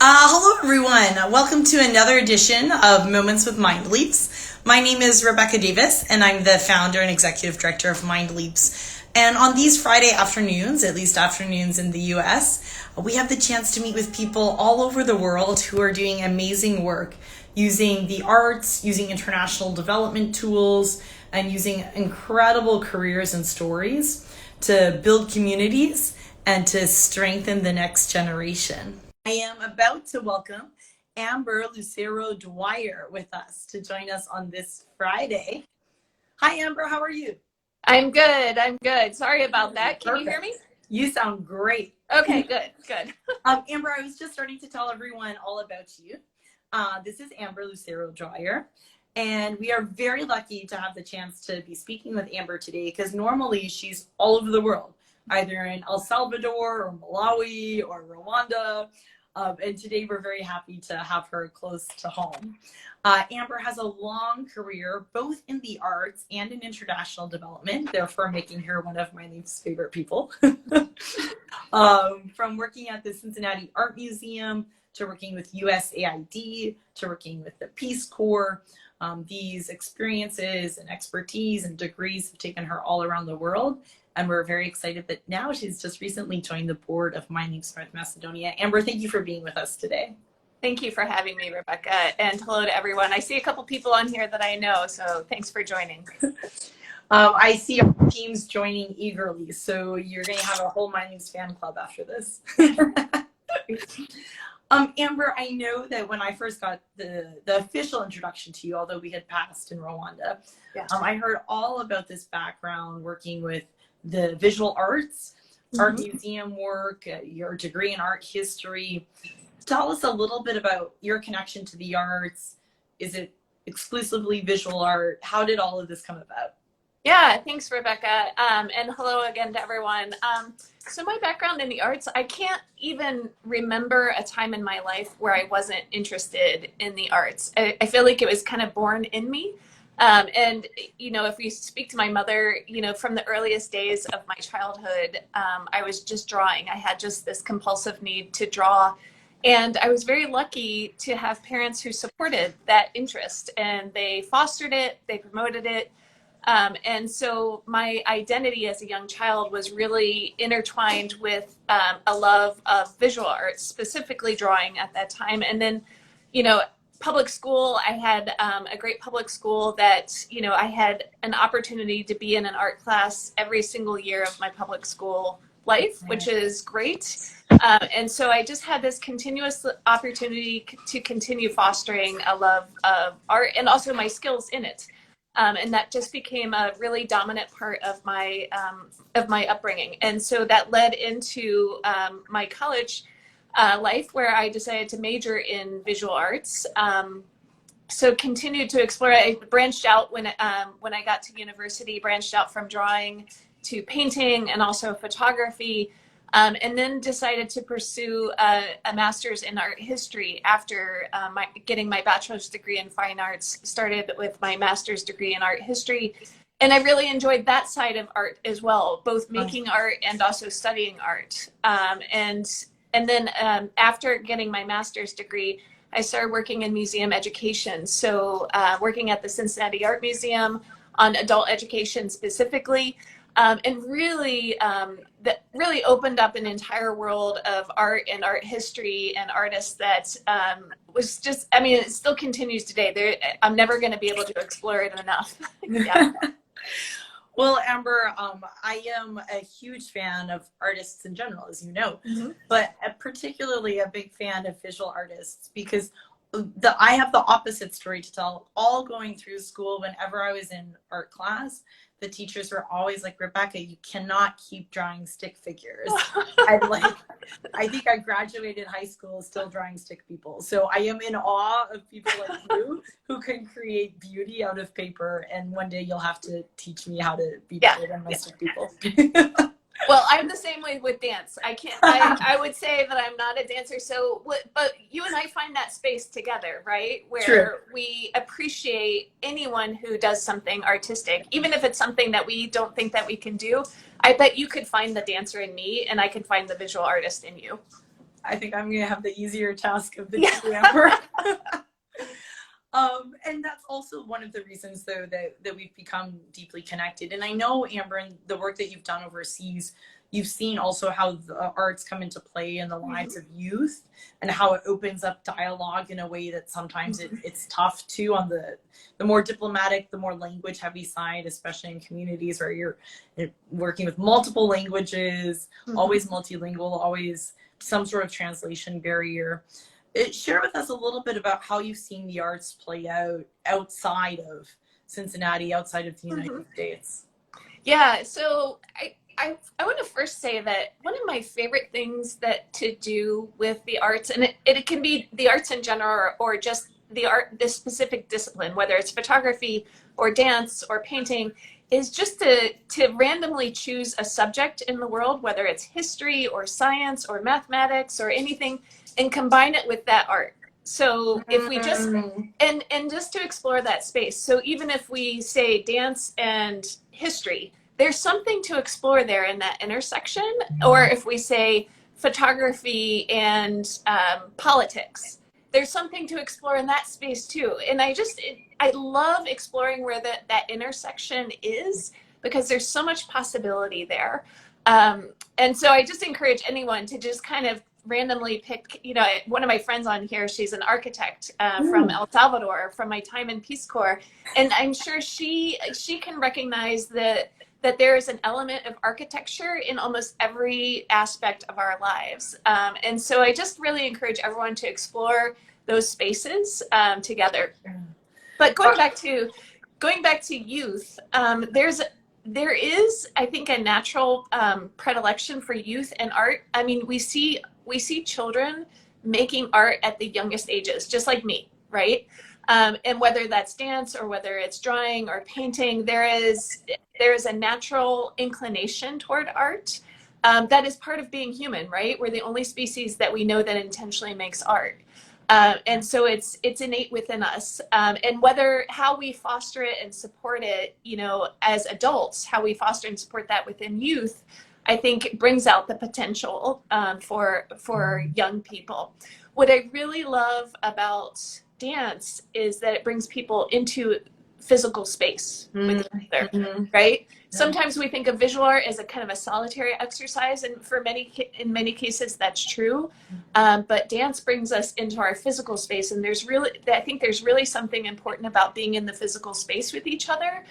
Hello, everyone. Welcome to another edition of Moments with MindLeaps. My name is Rebecca Davis, and I'm the founder and executive director of MindLeaps. And on these Friday afternoons, at least afternoons in the US, we have the chance to meet with people all over the world who are doing amazing work using the arts, using international development tools, and using incredible careers and stories to build communities and to strengthen the next generation. I am about to welcome Amber Lucero-Dwyer with us to join us on this Friday. Hi, Amber. How are you? I'm good. I'm good. Sorry about that. Can you hear me? You sound great. Okay, good, good. Amber, I was just starting to tell everyone all about you. This is Amber Lucero-Dwyer, and we are very lucky to have the chance to be speaking with Amber today because normally she's all over the world, either in El Salvador or Malawi or Rwanda. And today we're very happy to have her close to home. Amber has a long career both in the arts and in international development, therefore making her one of my least favorite people. From working at the Cincinnati Art Museum to working with USAID to working with the Peace Corps. These experiences and expertise and degrees have taken her all around the world. And we're very excited that now she's just recently joined the board of MindLeaps North Macedonia. Amber, thank you for being with us today. Thank you for having me, Rebecca. And hello to everyone. I see a couple people on here that I know, so thanks for joining. I see our teams joining eagerly, so you're going to have a whole MindLeaps fan club after this. Amber, I know that when I first got the official introduction to you, although we had passed in Rwanda, Yeah. I heard all about this background working with the visual arts, art museum work, your degree in art history. Tell us a little bit about your connection to the arts. Is it exclusively visual art? How did all of this come about? Yeah, thanks, Rebecca. And hello again to everyone. So my background in the arts, I can't even remember a time in my life where I wasn't interested in the arts. I feel like it was kind of born in me. And, you know, if we speak to my mother, you know, from the earliest days of my childhood, I was just drawing. I had just this compulsive need to draw. And I was very lucky to have parents who supported that interest, and they fostered it, they promoted it. And so my identity as a young child was really intertwined with a love of visual arts, specifically drawing at that time. And then, you know, public school, I had a great public school that, you know, I had an opportunity to be in an art class every single year of my public school life, which is great. And so I just had this continuous opportunity to continue fostering a love of art and also my skills in it. And that just became a really dominant part of my upbringing. And so that led into my college life, where I decided to major in visual arts. So continued to explore. I branched out when I got to university, branched out from drawing to painting and also photography, and then decided to pursue a master's in art history after getting my bachelor's degree in fine arts. Started with my master's degree in art history. And I really enjoyed that side of art as well, both making art and also studying art. And then after getting my master's degree, I started working in museum education. So working at the Cincinnati Art Museum on adult education specifically, and really, that really opened up an entire world of art and art history and artists that was just, I mean, it still continues today. I'm never going to be able to explore it enough. Yeah. Well, Amber, I am a huge fan of artists in general, as you know, but particularly a big fan of visual artists because I have the opposite story to tell. All going through school, whenever I was in art class, the teachers were always like, Rebecca, you cannot keep drawing stick figures. I think I graduated high school still drawing stick people. So I am in awe of people like you who can create beauty out of paper. And one day you'll have to teach me how to be better than my stick people. Well, I'm the same way with dance. I would say that I'm not a dancer. So, but you and I find that space together, right? Where True. We appreciate anyone who does something artistic, even if it's something that we don't think that we can do. I bet you could find the dancer in me, and I could find the visual artist in you. I think I'm gonna have the easier task of the Yeah. two, Amber. And that's also one of the reasons, though, that we've become deeply connected. And I know, Amber, in the work that you've done overseas, you've seen also how the arts come into play in the lives of youth and how it opens up dialogue in a way that sometimes it's tough to on the more diplomatic, the more language heavy side, especially in communities where you're working with multiple languages, always multilingual, always some sort of translation barrier. Share with us a little bit about how you've seen the arts play out outside of Cincinnati, outside of the United States. Yeah, so I want to first say that one of my favorite things that to do with the arts, and it can be the arts in general or just the art, this specific discipline, whether it's photography or dance or painting, is just to randomly choose a subject in the world, whether it's history or science or mathematics or anything, and combine it with that art. So if we just and just to explore that space. So even if we say dance and history, there's something to explore there in that intersection. Or if we say photography and politics, there's something to explore in that space too. And I love exploring where that intersection is, because there's so much possibility there. And so I just encourage anyone to just kind of randomly pick, one of my friends on here, she's an architect from El Salvador, from my time in Peace Corps. And I'm sure she can recognize that there is an element of architecture in almost every aspect of our lives. And so I just really encourage everyone to explore those spaces together. But going back to youth, there is, I think, a natural predilection for youth and art. I mean, we see children making art at the youngest ages, just like me, right? And whether that's dance or whether it's drawing or painting, there is a natural inclination toward art. That is part of being human, right? We're the only species that we know that intentionally makes art. And so it's innate within us. And how we foster it and support it, as adults, how we foster and support that within youth, I think brings out the potential for young people. What I really love about dance is that it brings people into physical space with each other, right? Sometimes we think of visual art as a kind of a solitary exercise, and in many cases that's true. But dance brings us into our physical space, and I think there's really something important about being in the physical space with each other,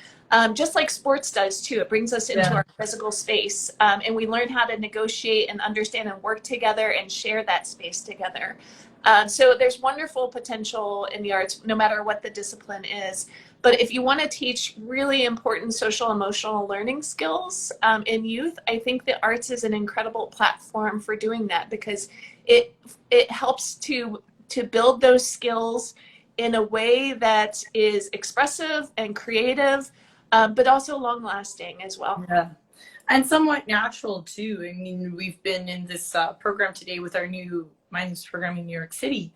just like sports does too. It brings us into our physical space, and we learn how to negotiate and understand and work together and share that space together. So there's wonderful potential in the arts, no matter what the discipline is. But if you want to teach really important social emotional learning skills in youth, I think the arts is an incredible platform for doing that, because it helps to build those skills in a way that is expressive and creative, but also long lasting as well. Yeah. And somewhat natural too. I mean, we've been in this program today with our new MindLeaps program in New York City,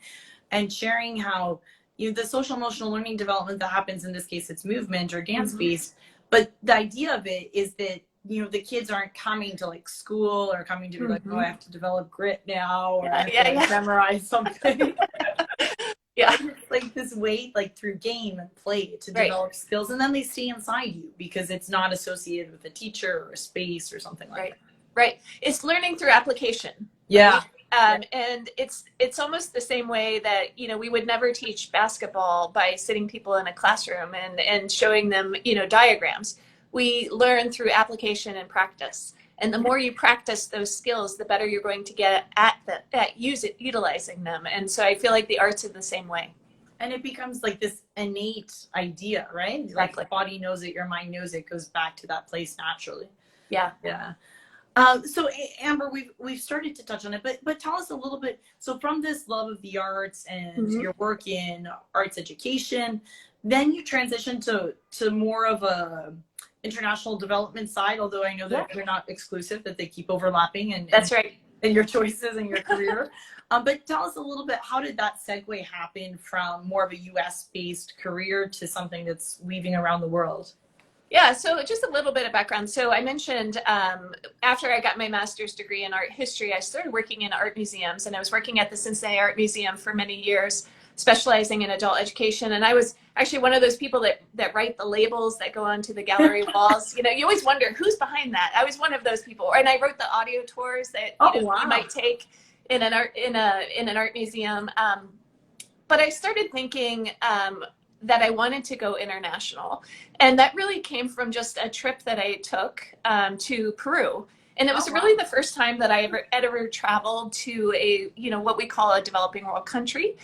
and sharing how the social emotional learning development that happens, in this case it's movement or dance based, but the idea of it is that the kids aren't coming to like school or coming to be like, oh, I have to develop grit now, or I have to memorize something. It's like this way, like through game and play, to develop skills, and then they stay inside you because it's not associated with a teacher or a space or something like that. Right. It's learning through application. Yeah. And it's almost the same way that, we would never teach basketball by sitting people in a classroom and showing them, diagrams. We learn through application and practice. And the more you practice those skills, the better you're going to get at utilizing them. And so I feel like the arts in the same way. And it becomes like this innate idea, right? Exactly. Like the body knows it, your mind knows it, goes back to that place naturally. Yeah. So Amber, we've started to touch on it, but tell us a little bit. So from this love of the arts and your work in arts education, then you transition to more of a international development side. Although I know that you're not exclusive; that they keep overlapping, and that's right. In your choices and your career. But tell us a little bit. How did that segue happen from more of a U.S. based career to something that's weaving around the world? Yeah, so just a little bit of background. So I mentioned after I got my master's degree in art history, I started working in art museums, and I was working at the Cincinnati Art Museum for many years, specializing in adult education. And I was actually one of those people that write the labels that go onto the gallery walls. You know, you always wonder who's behind that. I was one of those people, and I wrote the audio tours that Oh, wow. you might take in an art museum. But I started thinking that I wanted to go international. And that really came from just a trip that I took to Peru. And it was really the first time that I ever traveled to a, what we call a developing world country.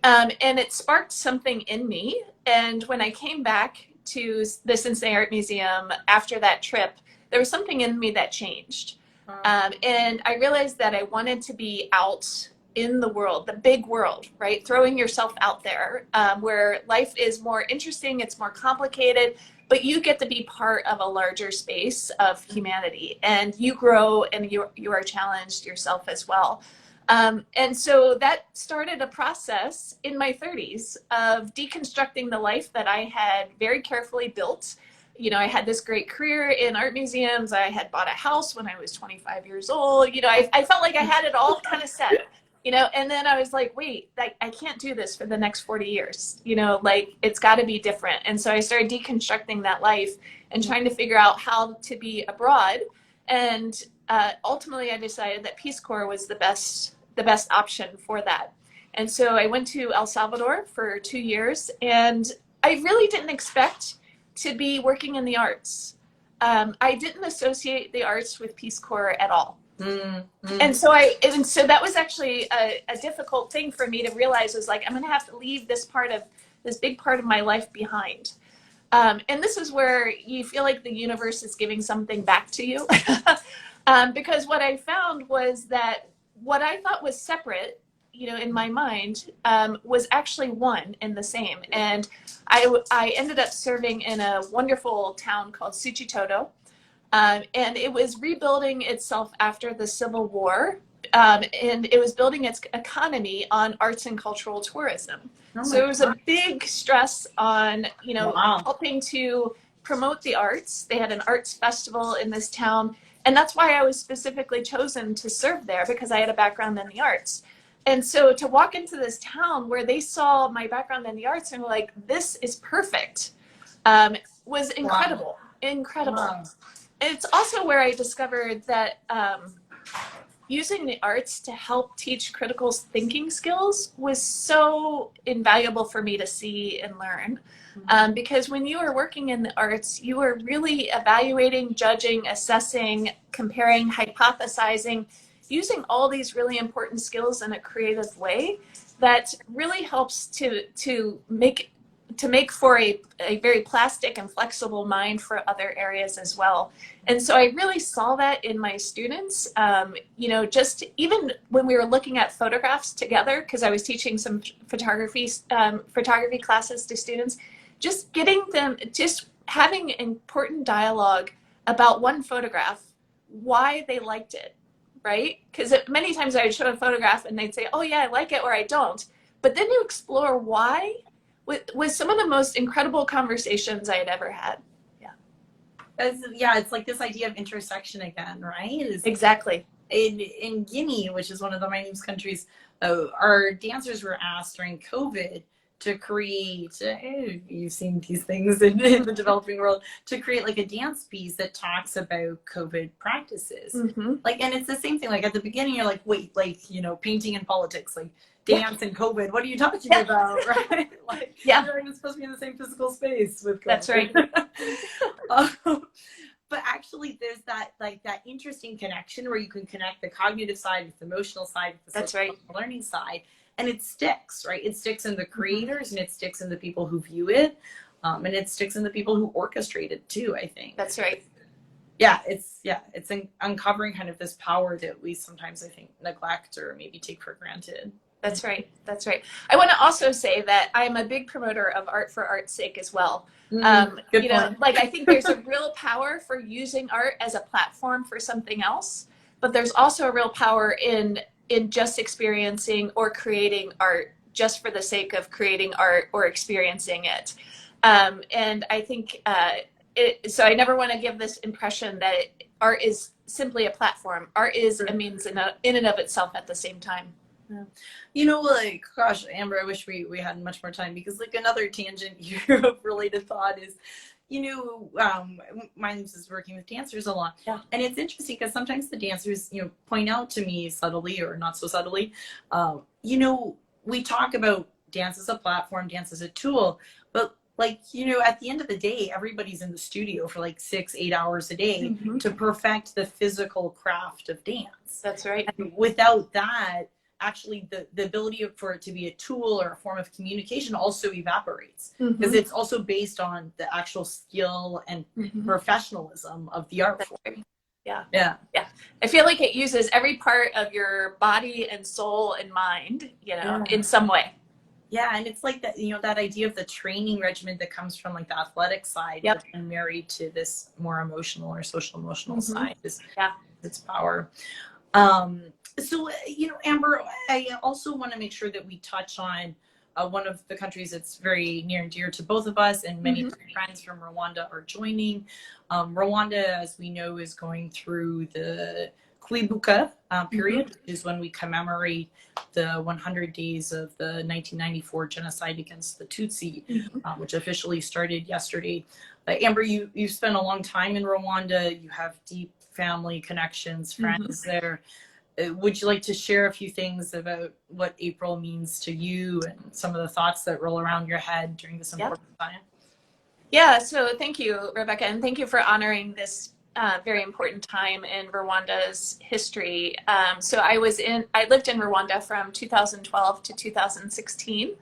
And it sparked something in me. And when I came back to the Cincinnati Art Museum after that trip, there was something in me that changed. And I realized that I wanted to be out in the world, the big world, right? Throwing yourself out there where life is more interesting, it's more complicated, but you get to be part of a larger space of humanity, and you grow and you are challenged yourself as well. And so that started a process in my 30s of deconstructing the life that I had very carefully built. I had this great career in art museums. I had bought a house when I was 25 years old. I felt like I had it all kind of set. And then I was like, wait, I can't do this for the next 40 years. Like it's got to be different. And so I started deconstructing that life and trying to figure out how to be abroad. And ultimately, I decided that Peace Corps was the best option for that. And so I went to El Salvador for 2 years, and I really didn't expect to be working in the arts. I didn't associate the arts with Peace Corps at all. And so that was actually a difficult thing for me to realize. Was like, I'm going to have to leave this big part of my life behind. And this is where you feel like the universe is giving something back to you. Because what I found was that what I thought was separate, in my mind, was actually one and the same. And I ended up serving in a wonderful town called Suchitoto. And it was rebuilding itself after the Civil War. And it was building its economy on arts and cultural tourism. So it was a big stress on, helping to promote the arts. They had an arts festival in this town. And that's why I was specifically chosen to serve there, because I had a background in the arts. And so to walk into this town where they saw my background in the arts and were like, this is perfect, was incredible. Incredible. Wow. And it's also where I discovered that using the arts to help teach critical thinking skills was so invaluable for me to see and learn. Because when you are working in the arts, you are really evaluating, judging, assessing, comparing, hypothesizing, using all these really important skills in a creative way that really helps to make for a very plastic and flexible mind for other areas as well. And so I really saw that in my students, just even when we were looking at photographs together, because I was teaching some photography classes to students, just having important dialogue about one photograph, why they liked it, right? Because many times I would show a photograph and they'd say, oh yeah, I like it, or I don't. But then you explore why was some of the most incredible conversations I had ever had. It's like this idea of intersection again, right? Exactly. In Guinea, which is one of the MindLeaps countries, our dancers were asked during COVID to create, you've seen these things in the developing world, to create like a dance piece that talks about COVID practices. Like, and it's the same thing, like at the beginning, you're like, wait, like, painting and politics, like dance and COVID, what are you talking about, right? Like, you're not even supposed to be in the same physical space with COVID. That's right. But actually there's that interesting connection where you can connect the cognitive side with the emotional side, with the social learning side. And it sticks, right? It sticks in the creators, and it sticks in the people who view it, and it sticks in the people who orchestrate it too, I think. That's right. It's uncovering kind of this power that we sometimes, I think, neglect or maybe take for granted. That's right. That's right. I want to also say that I'm a big promoter of art for art's sake as well. Good point. Like I think there's a real power for using art as a platform for something else, but there's also a real power in just experiencing or creating art just for the sake of creating art or experiencing it. And I think so I never want to give this impression that art is simply a platform. Art is a means in and of itself at the same time. Yeah. You know, like, gosh, Amber, I wish we had much more time, because like another tangent here of related thought is, you know, MindLeaps is working with dancers a lot. Yeah. And it's interesting because sometimes the dancers, you know, point out to me subtly or not so subtly, you know, we talk about dance as a platform, dance as a tool, but like, you know, at the end of the day, everybody's in the studio for like 6-8 hours a day to perfect the physical craft of dance. That's right. And without that, actually the ability for it to be a tool or a form of communication also evaporates, because it's also based on the actual skill and professionalism of the art form. Right. Yeah. Yeah. Yeah. I feel like it uses every part of your body and soul and mind, you know, in some way. Yeah, and it's like that, you know, that idea of the training regimen that comes from like the athletic side, but then married to this more emotional or social emotional side is its power. So, you know, Amber, I also want to make sure that we touch on one of the countries that's very near and dear to both of us, and many friends from Rwanda are joining. Rwanda, as we know, is going through the Kwibuka period, which is when we commemorate the 100 days of the 1994 genocide against the Tutsi, which officially started yesterday. Amber, you've spent a long time in Rwanda. You have deep family connections, friends there. Would you like to share a few things about what April means to you and some of the thoughts that roll around your head during this important time? Yeah, so thank you, Rebecca, and thank you for honoring this very important time in Rwanda's history. So I lived in Rwanda from 2012 to 2016,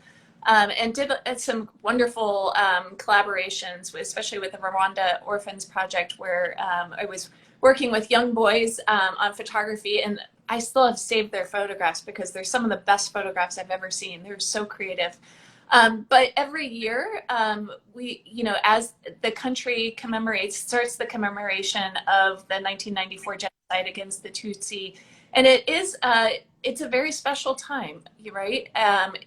and did some wonderful collaborations, especially with the Rwanda Orphans Project, where I was working with young boys on photography, and I still have saved their photographs because they're some of the best photographs I've ever seen. They're so creative. But every year, we, you know, as the country starts the commemoration of the 1994 genocide against the Tutsi, and it's a very special time, right?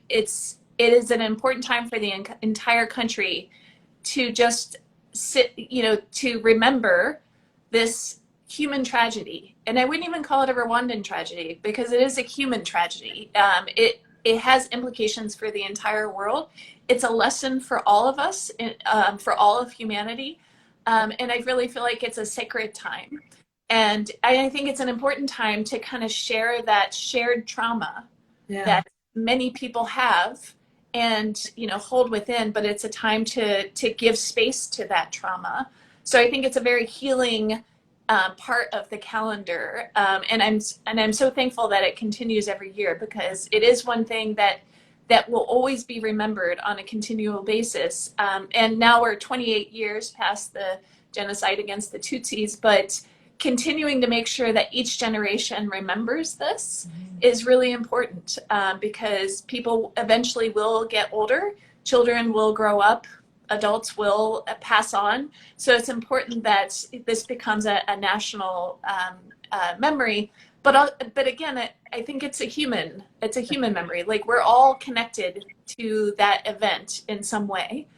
It is an important time for the entire country to just sit, you know, to remember this human tragedy. And I wouldn't even call it a Rwandan tragedy, because it is a human tragedy. It has implications for the entire world. It's a lesson for all of us, for all of humanity. And I really feel like it's a sacred time. And I think it's an important time to kind of share that shared trauma that many people have and, you know, hold within, but it's a time to give space to that trauma. So I think it's a very healing part of the calendar, and I'm so thankful that it continues every year, because it is one thing that will always be remembered on a continual basis. And now we're 28 years past the genocide against the Tutsis, but continuing to make sure that each generation remembers this is really important, because people eventually will get older, children will grow up, adults will pass on. So it's important that this becomes a national memory. But again, I think it's a human memory. Like, we're all connected to that event in some way,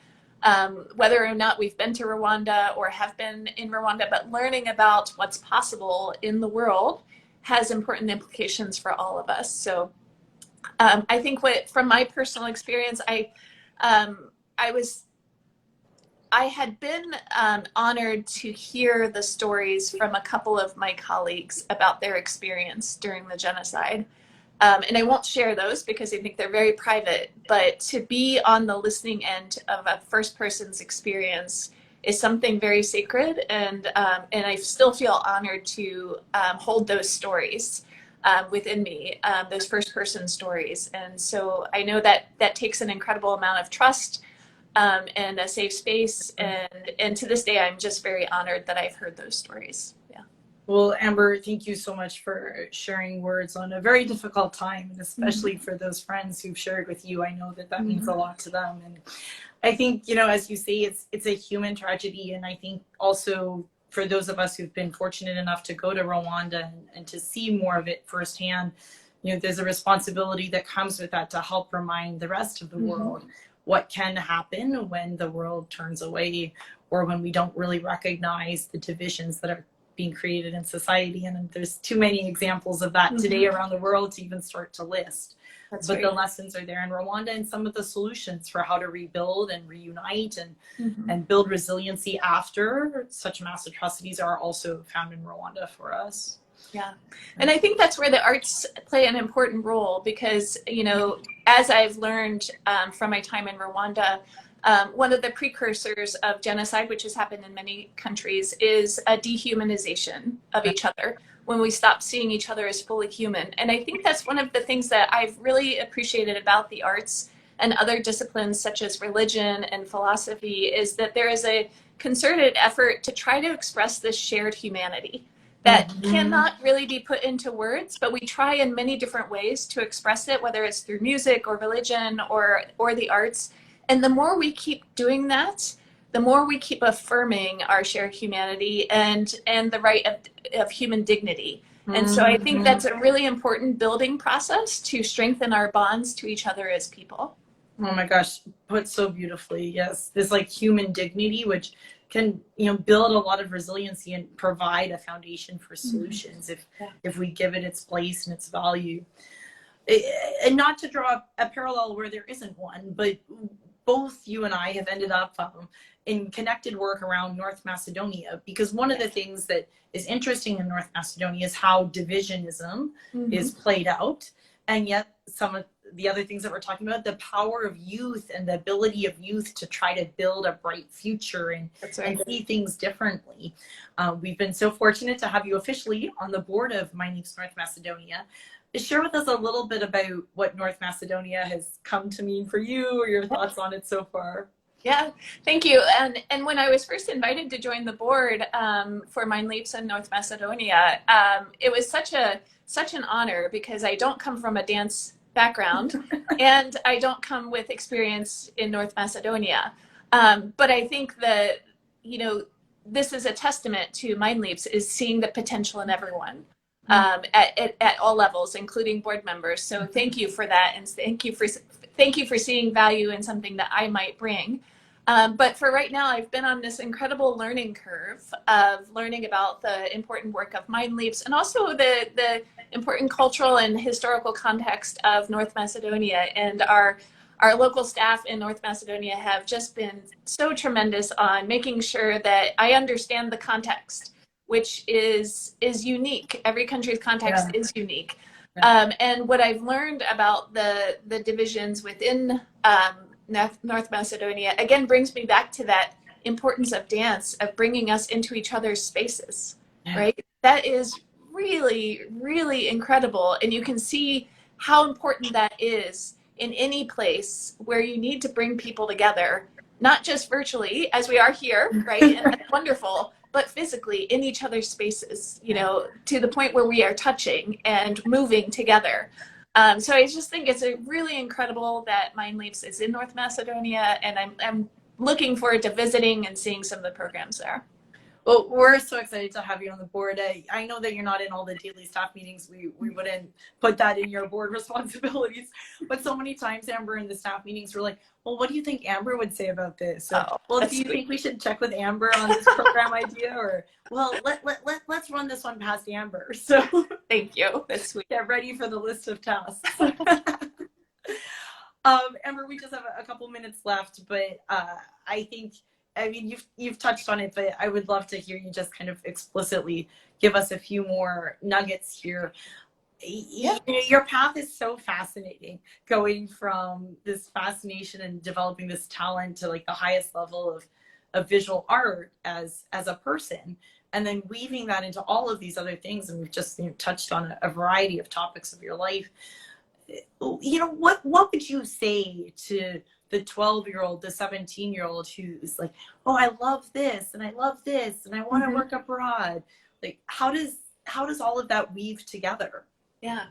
whether or not we've been to Rwanda or have been in Rwanda. But learning about what's possible in the world has important implications for all of us. So I think from my personal experience, I had been honored to hear the stories from a couple of my colleagues about their experience during the genocide. And I won't share those because I think they're very private, but to be on the listening end of a first person's experience is something very sacred. And I still feel honored to hold those stories within me, those first person stories. And so I know that takes an incredible amount of trust, and a safe space. And to this day, I'm just very honored that I've heard those stories. Yeah. Well, Amber, thank you so much for sharing words on a very difficult time, and especially for those friends who've shared with you. I know that means a lot to them. And I think, you know, as you say, it's a human tragedy. And I think also for those of us who've been fortunate enough to go to Rwanda and to see more of it firsthand, you know, there's a responsibility that comes with that to help remind the rest of the world what can happen when the world turns away or when we don't really recognize the divisions that are being created in society. And there's too many examples of that today around the world to even start to list. That's but right. the lessons are there in Rwanda, and some of the solutions for how to rebuild and reunite and build resiliency after such mass atrocities are also found in Rwanda for us. Yeah. And I think that's where the arts play an important role because, you know, as I've learned from my time in Rwanda, one of the precursors of genocide, which has happened in many countries, is a dehumanization of each other when we stop seeing each other as fully human. And I think that's one of the things that I've really appreciated about the arts and other disciplines such as religion and philosophy is that there is a concerted effort to try to express this shared humanity that cannot really be put into words, but we try in many different ways to express it, whether it's through music or religion or the arts. And the more we keep doing that, the more we keep affirming our shared humanity and the right of human dignity. And so I think that's a really important building process to strengthen our bonds to each other as people. Oh my gosh, put so beautifully. Yes, this like human dignity, which can, you know, build a lot of resiliency and provide a foundation for solutions if we give it its place and its value. And not to draw a parallel where there isn't one, but both you and I have ended up in connected work around North Macedonia, because one of the things that is interesting in North Macedonia is how divisionism is played out. And yet some of the other things that we're talking about, the power of youth and the ability of youth to try to build a bright future and see things differently. We've been so fortunate to have you officially on the board of MindLeaps North Macedonia. Share with us a little bit about what North Macedonia has come to mean for you, or your thoughts on it so far. Yeah, thank you. And when I was first invited to join the board for MindLeaps in North Macedonia, it was such an honor because I don't come from a dance background and I don't come with experience in North Macedonia. But I think that, you know, this is a testament to MindLeaps is seeing the potential in everyone. At all levels, including board members. So thank you for that, and thank you for seeing value in something that I might bring. But for right now, I've been on this incredible learning curve of learning about the important work of MindLeaps and also the important cultural and historical context of North Macedonia. And our local staff in North Macedonia have just been so tremendous on making sure that I understand the context, which is unique. Every country's context is unique. And what I've learned about the divisions within North Macedonia, again, brings me back to that importance of dance, of bringing us into each other's spaces, right? That is really, really incredible. And you can see how important that is in any place where you need to bring people together, not just virtually, as we are here, right? And that's wonderful, but physically in each other's spaces, you know, to the point where we are touching and moving together. So I just think it's really incredible that MindLeaps is in North Macedonia, and I'm looking forward to visiting and seeing some of the programs there. Well, we're so excited to have you on the board. I know that you're not in all the daily staff meetings. We wouldn't put that in your board responsibilities. But so many times, Amber, in the staff meetings, we're like, well, what do you think Amber would say about this? So, well, do you think we should check with Amber on this program idea? Or, well, let's run this one past Amber. So thank you. That's sweet. Get ready for the list of tasks. Amber, we just have a couple minutes left, but I mean, you've touched on it, but I would love to hear you just kind of explicitly give us a few more nuggets here. Yeah. Your path is so fascinating, going from this fascination and developing this talent to like the highest level of visual art as a person, and then weaving that into all of these other things. And we've just touched on a variety of topics of your life. You know, what would you say to the 12-year-old, the 17-year-old who's like, oh, I love this and I love this and I want to work abroad? Like, how does all of that weave together? Yeah.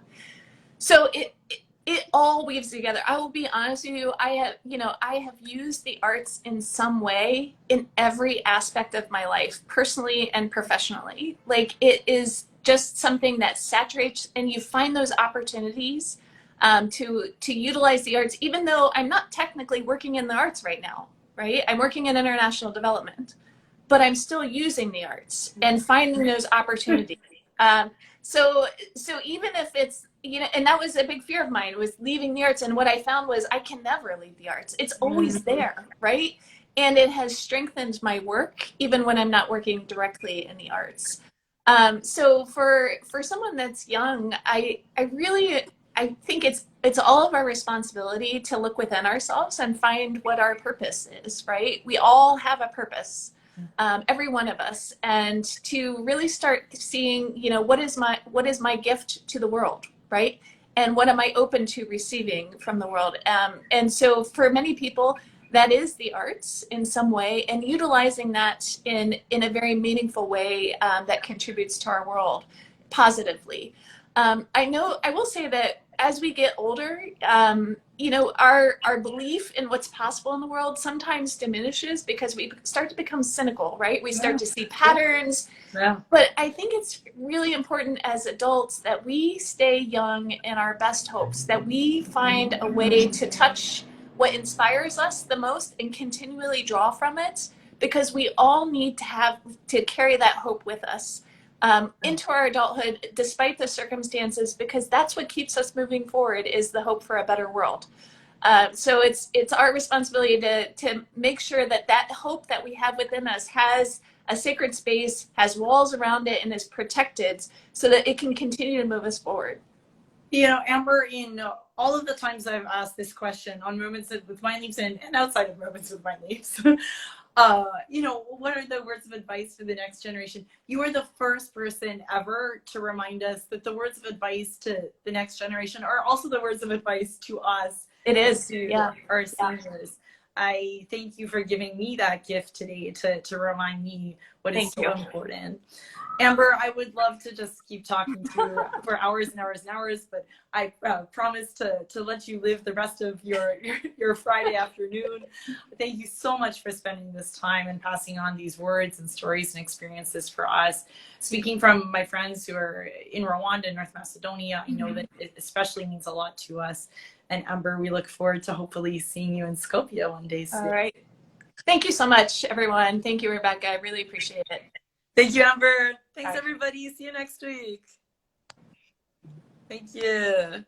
So it all weaves together. I will be honest with you. I have used the arts in some way in every aspect of my life, personally and professionally. Like, it is just something that saturates, and you find those opportunities to utilize the arts, even though I'm not technically working in the arts right now, right? I'm working in international development. but I'm still using the arts and finding those opportunities. So even if it's, you know, and that was a big fear of mine, was leaving the arts. And what I found was I can never leave the arts. It's always there, right? And it has strengthened my work, even when I'm not working directly in the arts. So for someone that's young, I think it's all of our responsibility to look within ourselves and find what our purpose is, right? We all have a purpose, every one of us, and to really start seeing, you know, what is my gift to the world, right? And what am I open to receiving from the world? And so for many people, that is the arts in some way, and utilizing that in a very meaningful way that contributes to our world positively. I will say that as we get older, you know, our belief in what's possible in the world sometimes diminishes because we start to become cynical, right? We start to see patterns. Yeah. But I think it's really important as adults that we stay young in our best hopes, that we find a way to touch what inspires us the most and continually draw from it, because we all need to carry that hope with us into our adulthood, despite the circumstances, because that's what keeps us moving forward, is the hope for a better world. So it's our responsibility to make sure that that hope that we have within us has a sacred space, has walls around it, and is protected so that it can continue to move us forward. You know, Amber, in all of the times I've asked this question on Moments with MindLeaps and outside of Moments with MindLeaps, you know, what are the words of advice for the next generation? You are the first person ever to remind us that the words of advice to the next generation are also the words of advice to us. It is, to our seniors. I thank you for giving me that gift today to remind me what is so important. Amber, I would love to just keep talking to you for hours and hours and hours, but I promise to let you live the rest of your Friday afternoon. Thank you so much for spending this time and passing on these words and stories and experiences for us. Speaking from my friends who are in Rwanda and North Macedonia, I know that it especially means a lot to us. And Amber, we look forward to hopefully seeing you in Skopje one day soon. All right. Thank you so much, everyone. Thank you, Rebecca. I really appreciate it. Thank you, Amber. Thanks, everybody. See you next week. Thank you.